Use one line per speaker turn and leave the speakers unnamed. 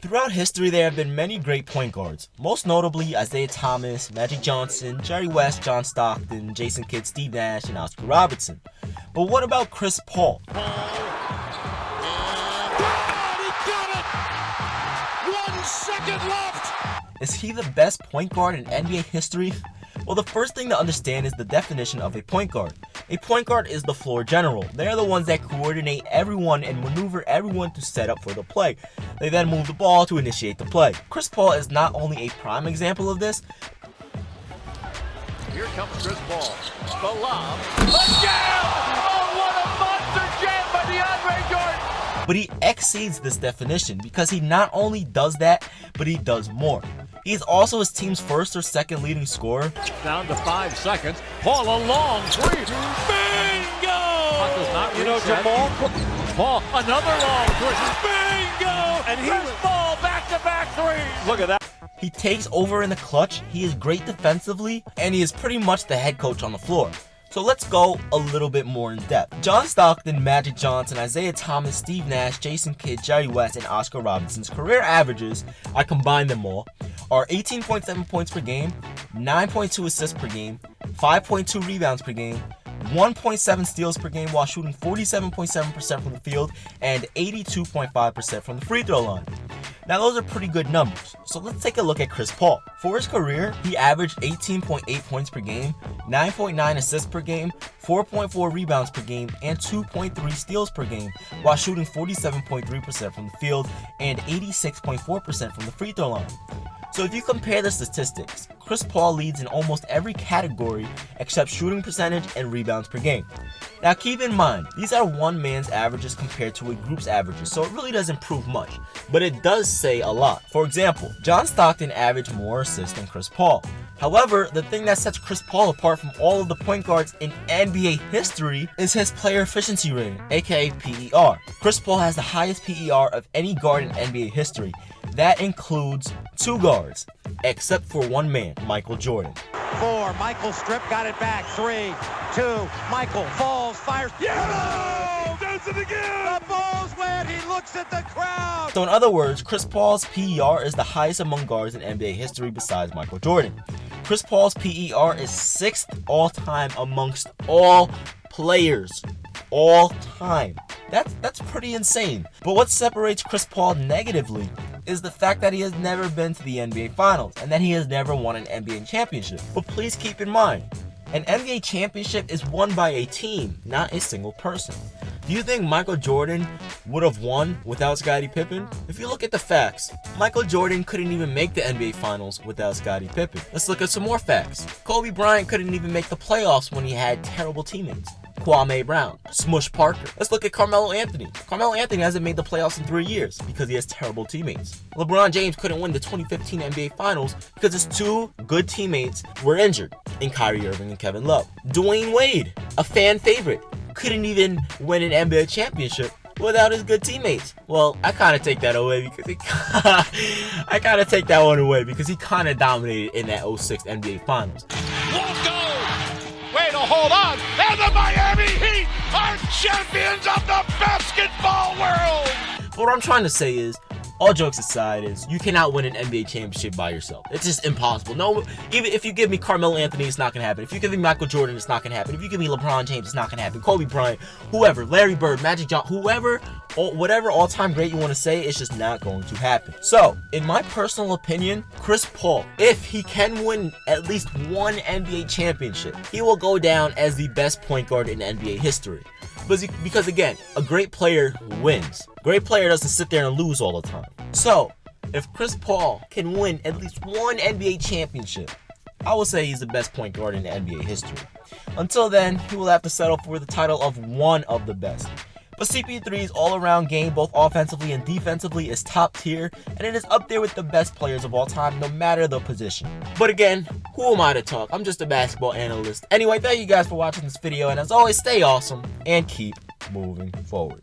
Throughout history, there have been many great point guards, most notably Isaiah Thomas, Magic Johnson, Jerry West, John Stockton, Jason Kidd, Steve Nash, and Oscar Robertson. But what about Chris Paul?
He got it! 1 second left!
Is he the best point guard in NBA history? Well, the first thing to understand is the definition of a point guard. A point guard is the floor general. They're the ones that coordinate everyone and maneuver everyone to set up for the play. They then move the ball to initiate the play. Chris Paul is not only a prime example of this.
Here comes Chris Paul. The lob. A jam! Oh, what a monster jam by DeAndre Jordan!
But he exceeds this definition because he not only does that, but he does more. He's also his team's first or second leading scorer.
Down to 5 seconds. Paul, a long three. Bingo! You know, Jamal. Paul, another long three. Bingo! And Chris Paul, back-to-back threes. Look at that.
He takes over in the clutch, he is great defensively, and he is pretty much the head coach on the floor. So let's go a little bit more in depth. John Stockton, Magic Johnson, Isaiah Thomas, Steve Nash, Jason Kidd, Jerry West, and Oscar Robertson's career averages, I combined them all, are 18.7 points per game, 9.2 assists per game, 5.2 rebounds per game, 1.7 steals per game while shooting 47.7% from the field and 82.5% from the free throw line. Now those are pretty good numbers, so let's take a look at Chris Paul. For his career, he averaged 18.8 points per game, 9.9 assists per game, 4.4 rebounds per game, and 2.3 steals per game, while shooting 47.3% from the field and 86.4% from the free throw line. So if you compare the statistics, Chris Paul leads in almost every category except shooting percentage and rebounds per game. Now keep in mind, these are one man's averages compared to a group's averages, so it really doesn't prove much, but it does say a lot. For example, John Stockton averaged more assists than Chris Paul. However, the thing that sets Chris Paul apart from all of the point guards in NBA history is his player efficiency rating, aka PER. Chris Paul has the highest PER of any guard in NBA history. That includes 2 guards, except for one man, Michael Jordan.
4, Michael strip, got it back. 3, 2, Michael falls, fires. Yeah! Does it again! The ball's wet, he looks at the crowd!
So in other words, Chris Paul's PER is the highest among guards in NBA history besides Michael Jordan. Chris Paul's PER is 6th all-time amongst all players. All time. That's pretty insane. But what separates Chris Paul negatively is the fact that he has never been to the NBA Finals and that he has never won an NBA championship. But please keep in mind, an NBA championship is won by a team, not a single person. Do you think Michael Jordan would have won without Scottie Pippen? If you look at the facts, Michael Jordan couldn't even make the NBA Finals without Scottie Pippen. Let's look at some more facts. Kobe Bryant couldn't even make the playoffs when he had terrible teammates. Kwame Brown, Smush Parker. Let's look at Carmelo Anthony. Carmelo Anthony hasn't made the playoffs in 3 years because he has terrible teammates. LeBron James couldn't win the 2015 NBA Finals because his 2 good teammates were injured in Kyrie Irving and Kevin Love. Dwyane Wade, a fan favorite, couldn't even win an NBA championship without his good teammates. Well, I kind of take that away because he kind of dominated in that 06 NBA Finals.
Won't go! Way to hold on! And the Miami Heat are champions of the basketball world!
But what I'm trying to say is, all jokes aside, is you cannot win an NBA championship by yourself. It's just impossible. No, even if you give me Carmelo Anthony, it's not gonna happen. If you give me Michael Jordan, it's not gonna happen. If you give me LeBron James, it's not gonna happen. Kobe Bryant, whoever, Larry Bird, Magic Johnson, whoever, whatever all-time great you want to say, it's just not going to happen. So, in my personal opinion, Chris Paul, if he can win at least one NBA championship, he will go down as the best point guard in NBA history. Because again, a great player wins. Great player doesn't sit there and lose all the time. So, if Chris Paul can win at least one NBA championship, I will say he's the best point guard in NBA history. Until then, he will have to settle for the title of one of the best. But CP3's all-around game, both offensively and defensively, is top tier, and it is up there with the best players of all time, no matter the position. But again, who am I to talk? I'm just a basketball analyst. Anyway, thank you guys for watching this video, and as always, stay awesome and keep moving forward.